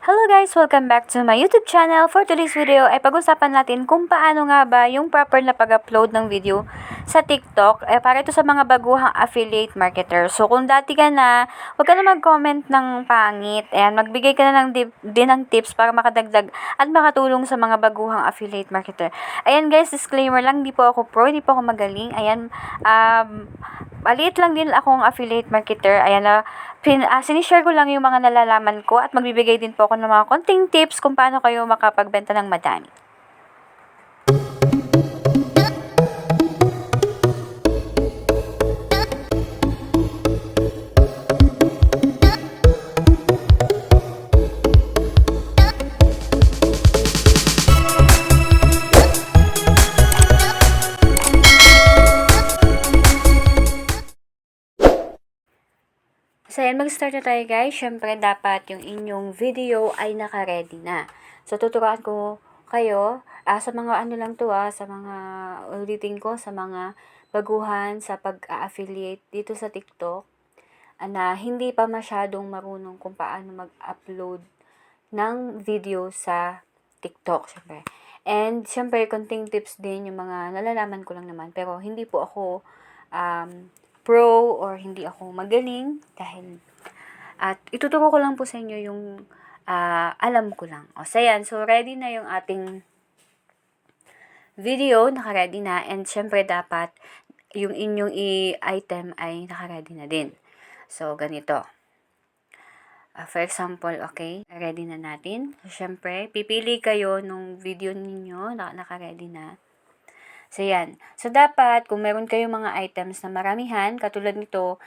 Hello guys! Welcome back to my YouTube channel. For today's video ay pag-usapan natin kung paano nga ba yung proper na pag-upload ng video sa TikTok para ito sa mga baguhang affiliate marketer. So kung dati ka na, huwag ka na mag-comment ng pangit. Ayan, magbigay ka na din ng tips para makadagdag at makatulong sa mga baguhang affiliate marketer. Ayan guys, disclaimer lang, hindi po ako pro, hindi po ako magaling. Ayan, maliit lang din akong affiliate marketer. Ayan, sinishare ko lang yung mga nalalaman ko at magbibigay din po ako ng mga konting tips kung paano kayo makapagbenta ng madami. So, ayan, mag-start na tayo guys. Siyempre, dapat yung inyong video ay naka-ready na. So, tuturuan ko kayo sa mga ano lang to sa mga ulitin ko, sa mga baguhan sa pag-affiliate dito sa TikTok na hindi pa masyadong marunong kung paano mag-upload ng video sa TikTok, syempre. And, syempre, konting tips din yung mga nalalaman ko lang naman. Pero, hindi po ako pro or hindi ako magaling dahil at ituturo ko lang po sa inyo yung alam ko lang. So yan, so ready na yung ating video, naka-ready na, and syempre dapat yung inyong i-item ay naka-ready na din. So ganito. For example, okay, ready na natin. So syempre, pipili kayo nung video ninyo na naka-ready na. So, yan. So, dapat, kung meron kayong mga items na maramihan, katulad nito,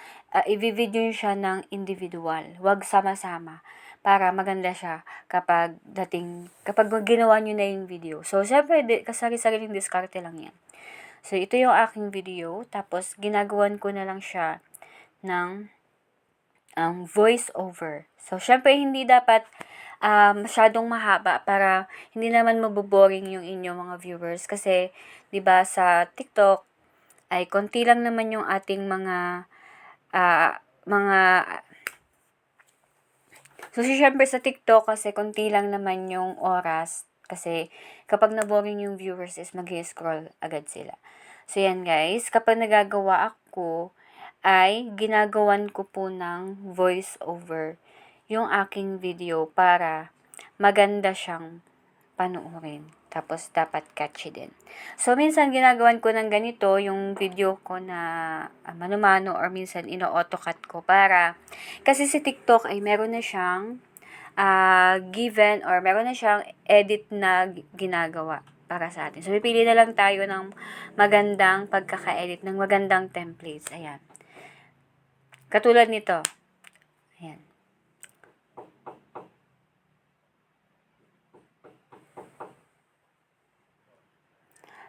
i-video nyo siya ng individual. Huwag sama-sama. Para maganda siya kapag ginawa nyo na yung video. So, syempre, kasari-sariling diskarte lang yan. So, ito yung aking video. Tapos, ginagawan ko na lang siya ng voice over. So, syempre, hindi dapat masyadong mahaba para hindi naman maboboring yung inyong mga viewers. Kasi, 'di ba sa TikTok ay konti lang naman yung ating So, syempre sa TikTok kasi konti lang naman yung oras. Kasi, kapag naboring yung viewers is mag-scroll agad sila. So, yan guys. Kapag nagagawa ako, ay ginagawan ko po ng voice over yung aking video para maganda siyang panuorin. Tapos, dapat catchy din. So, minsan ginagawan ko ng ganito yung video ko na mano-mano or minsan ino-autocut ko para kasi si TikTok ay meron na siyang given or meron na siyang edit na ginagawa para sa atin. So, pipili na lang tayo ng magandang pagkaka-edit, ng magandang templates. Ayan. Katulad nito. Ayan.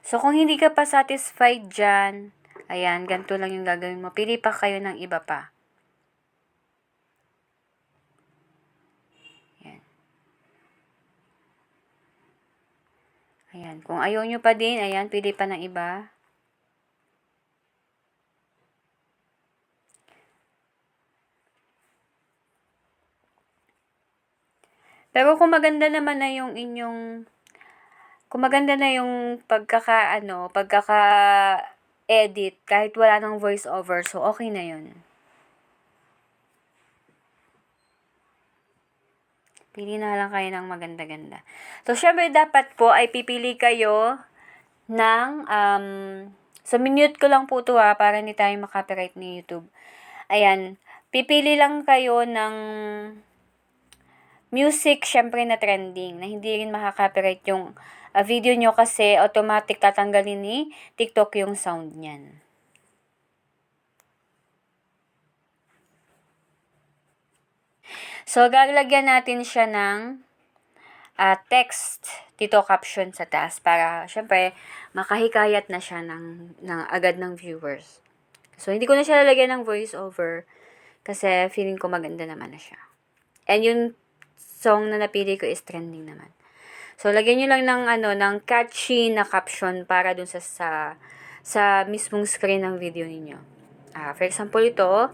So, kung hindi ka pa satisfied dyan, ayan, ganito lang yung gagawin mo. Pili pa kayo ng iba pa. Ayan. Ayan. Kung ayaw nyo pa din, ayan, pili pa ng iba. Pero kung maganda naman na yung inyong kung maganda na yung pagkaka-edit, kahit wala ng voice over, so okay na yun. Pili na lang kayo ng maganda-ganda. So, syempre dapat po ay pipili kayo ng, so minute ko lang po ito para hindi tayo makopyright ni YouTube. Ayan, pipili lang kayo ng music, syempre na trending, na hindi rin makaka-copyright yung video nyo kasi automatic tatanggalin ni TikTok yung sound niyan. So, gaglagyan natin siya ng text dito, caption sa taas para syempre makahikayat na siya ng agad ng viewers. So, hindi ko na siya lalagyan ng voice over kasi feeling ko maganda naman na siya. And yung song na napili ko is trending naman. So, lagyan nyo lang ng catchy na caption para dun sa mismong screen ng video ninyo. For example, ito,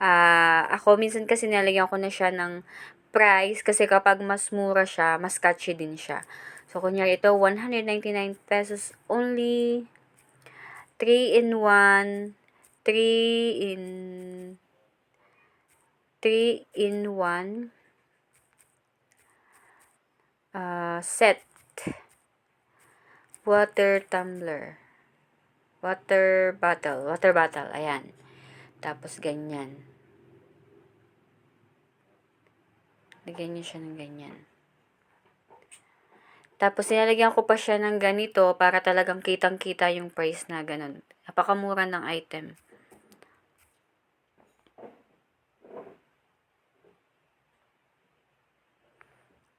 ako minsan kasi nilagyan ko na siya ng price kasi kapag mas mura siya, mas catchy din siya. So, kunyari ito, 199 pesos only. 3 in 1. 3 in 1 set. Water tumbler. Water bottle. Ayan. Tapos, ganyan. Lagyan nyo siya ng ganyan. Tapos, nilalagyan ko pa siya ng ganito para talagang kitang-kita yung price na ganun. Napakamura ng item.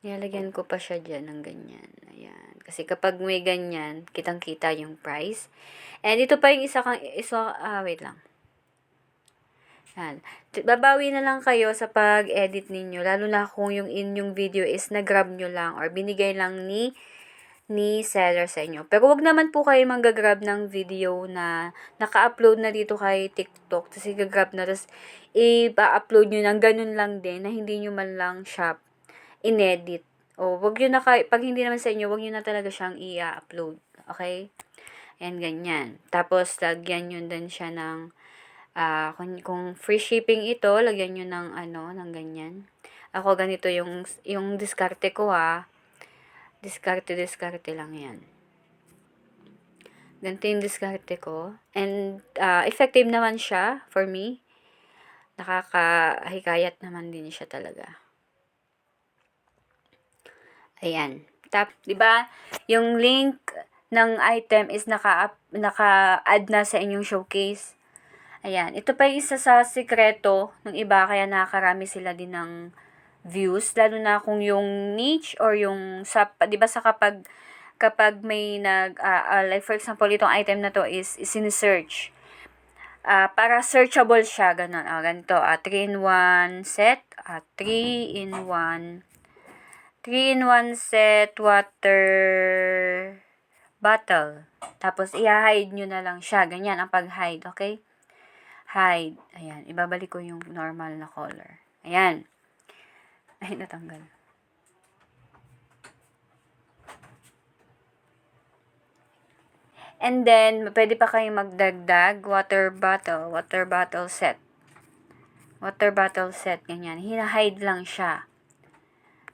Nilalagyan ko pa siya dyan ng ganyan. Ayan. Kasi kapag may ganyan, kitang-kita yung price. And ito pa yung wait lang. Yan. Babawi na lang kayo sa pag-edit ninyo, lalo na kung yung inyong video is na-grab nyo lang or binigay lang ni seller sa inyo. Pero wag naman po kayo manggagrab ng video na naka-upload na dito kay TikTok. Tapos i-grab na, tapos i-upload nyo ng ganun lang din na hindi nyo man lang siya inedit. O wag nyo na pag hindi naman sa inyo, wag nyo na talaga siyang i-upload. Okay? Ayan, ganyan. Tapos, lagyan nyo din siya ng kung free shipping ito, lagyan nyo ng ng ganyan. Ako ganito yung diskarte ko Diskarte lang yan. Ganito yung diskarte ko. And effective naman siya for me. Nakakahikayat naman din siya talaga. Ayan. 'Di ba? Yung link ng item is naka-add na sa inyong showcase. Ayan, ito pa yung isa sa sikreto ng iba, kaya nakakarami sila din ng views, lalo na kung yung niche or yung di ba sa kapag may like for example, itong item na to is sinesearch. Para searchable siya, ganun. Ganito, 3 in 1 set, 3 in 1 set water bottle. Tapos, i-hide nyo na lang siya. Ganyan ang pag-hide, okay? Hide. Ayan. Ibabalik ko yung normal na color. Ayan. Ay, natanggal. And then, pwede pa kayong magdagdag water bottle set. Water bottle set, ganyan. Hina-hide lang siya.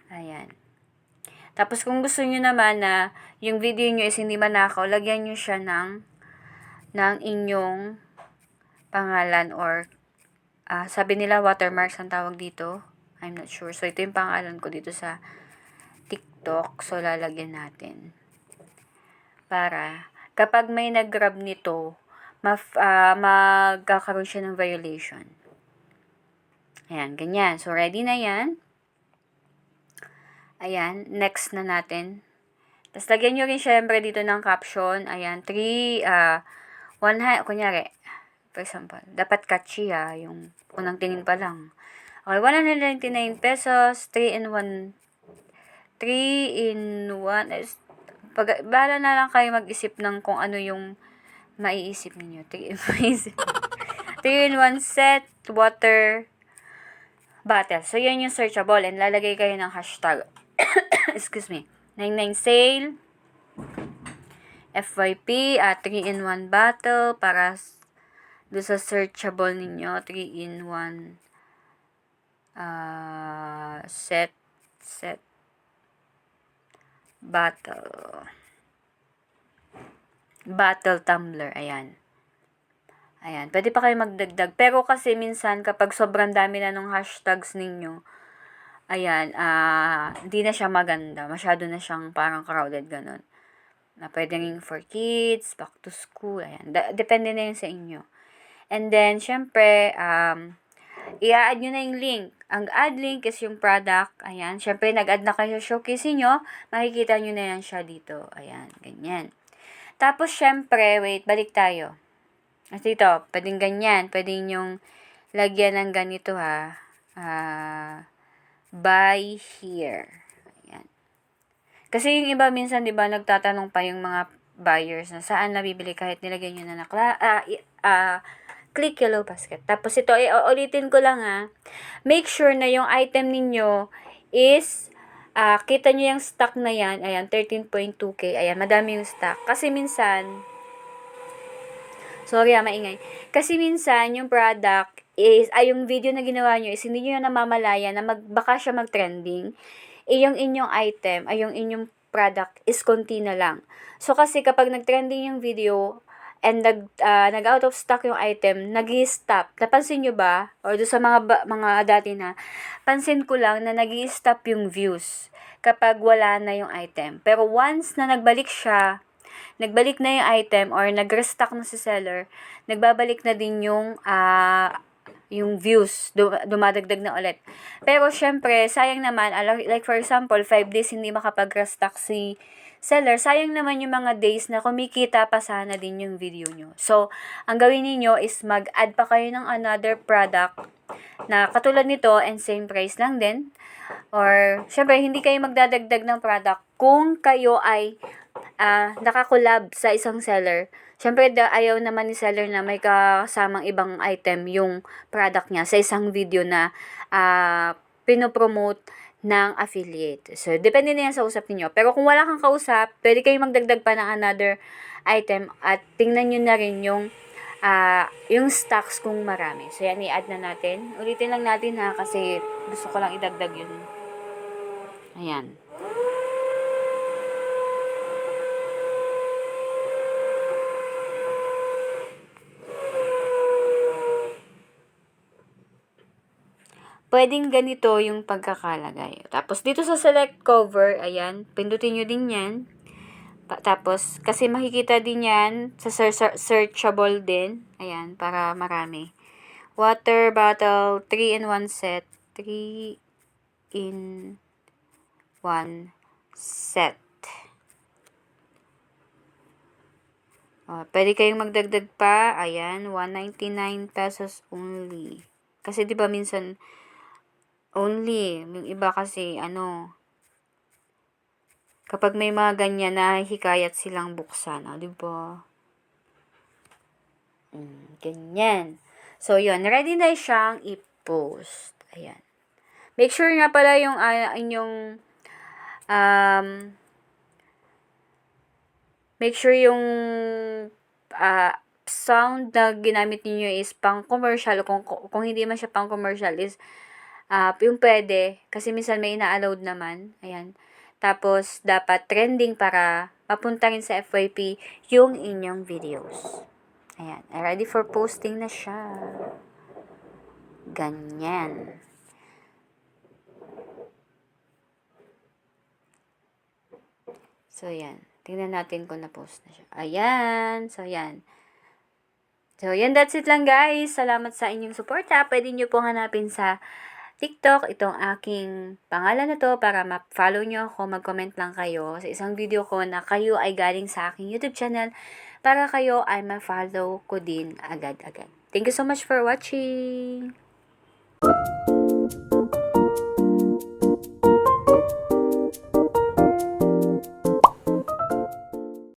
Ayan. Tapos, kung gusto nyo naman na yung video nyo is hindi manakaw, lagyan nyo siya ng inyong pangalan or sabi nila watermarks ang tawag dito. I'm not sure. So, ito yung pangalan ko dito sa TikTok. So, lalagyan natin. Para kapag may nag-grab nito, magkakaroon siya ng violation. Ayan, ganyan. So, ready na yan. Ayan, next na natin. Tapos, lagyan nyo rin syempre dito ng caption. Ayan, kunyari, for example, dapat catchy yung unang tingin pa lang. Okay, 199 pesos, 3 in 1. Bahala na lang kayo mag-isip ng kung ano yung maiisip ninyo. 3 in 1 set, water bottle. So, yan yung searchable. And lalagay kayo ng hashtag. Excuse me. 99 sale. FYP, 3 in 1 bottle para do sa searchable ninyo. 3 in 1 set bottle tumbler. Ayan. Pwede pa kayo magdagdag. Pero kasi minsan kapag sobrang dami na ng hashtags ninyo, hindi na siya maganda. Masyado na siyang parang crowded, ganun. Na pwede rin for kids, back to school, ayan. Depende na yun sa inyo. And then, syempre, i-add nyo na yung link. Ang add link is yung product. Ayan. Syempre, nag-add na kayo sa showcase nyo. Makikita nyo na yan siya dito. Ayan. Ganyan. Tapos, syempre, balik tayo. At ito, pwedeng ganyan. Pwedeng yung lagyan ng ganito buy here. Ayan. Kasi yung iba minsan, di ba, nagtatanong pa yung mga buyers na saan nabibili kahit nilagay nyo na click yellow basket. Tapos ito, ulitin ko lang make sure na yung item ninyo is, kita nyo yung stock na yan, ayan, 13.2K, ayan, madami yung stock. Kasi minsan, sorry maingay. Kasi minsan, yung product is, yung video na ginawa nyo is, hindi nyo na namamalaya na baka siya mag-trending. Yung inyong item, yung inyong product is konti na lang. So, kasi kapag nag-trending yung video, and nag-out of stock yung item, nag-i-stop. Napansin nyo ba? Or doon sa mga dati na, pansin ko lang na nag-i-stop yung views kapag wala na yung item. Pero once na nagbalik na yung item or nag-restock na si seller, nagbabalik na din yung views, dumadagdag na ulit. Pero syempre, sayang naman, like for example, 5 days hindi makapag-restock si seller, sayang naman yung mga days na kumikita pa sana din yung video nyo. So, ang gawin niyo is mag-add pa kayo ng another product na katulad nito and same price lang din. Or, syempre, hindi kayo magdadagdag ng product kung kayo ay nakakolab sa isang seller. Syempre, ayaw naman ni seller na may kasamang ibang item yung product niya sa isang video na pinopromote ng affiliate. So, depende na yan sa usap niyo. Pero kung wala kang kausap, pwede kayong magdagdag pa ng another item at tingnan nyo na rin yung stocks kung marami. So, yan, i-add na natin. Ulitin lang natin kasi gusto ko lang idagdag yun. Ayan. Pwedeng ganito yung pagkakalagay. Tapos, dito sa select cover, ayan, pindutin nyo din yan. Tapos, kasi makikita din yan sa searchable din. Ayan, para marami. Water bottle, 3 in 1 set. 3 in 1 set. Pwede kayong magdagdag pa. Ayan, 199 pesos only. Kasi, di ba minsan, only. Yung iba kasi, kapag may mga ganyan na hikayat silang buksan, di ba? Ganyan. So, yun. Ready na siyang i-post. Ayan. Make sure nga pala yung inyong make sure yung sound na ginamit niyo is pang commercial. Kung hindi man siya pang commercial is yung pwede. Kasi minsan may ina-allowed naman. Ayan. Tapos, dapat trending para mapunta rin sa FYP yung inyong videos. Ayan. Ready for posting na siya. Ganyan. So, yan. Tingnan natin kung na-post na siya. Ayan. So, yan. So, yan. That's it lang, guys. Salamat sa inyong suporta. Pwede nyo pong hanapin sa TikTok itong aking pangalan na to para ma-follow nyo ako. Mag-comment lang kayo sa isang video ko na kayo ay galing sa aking YouTube channel para kayo ay ma-follow ko din agad-agad. Thank you so much for watching!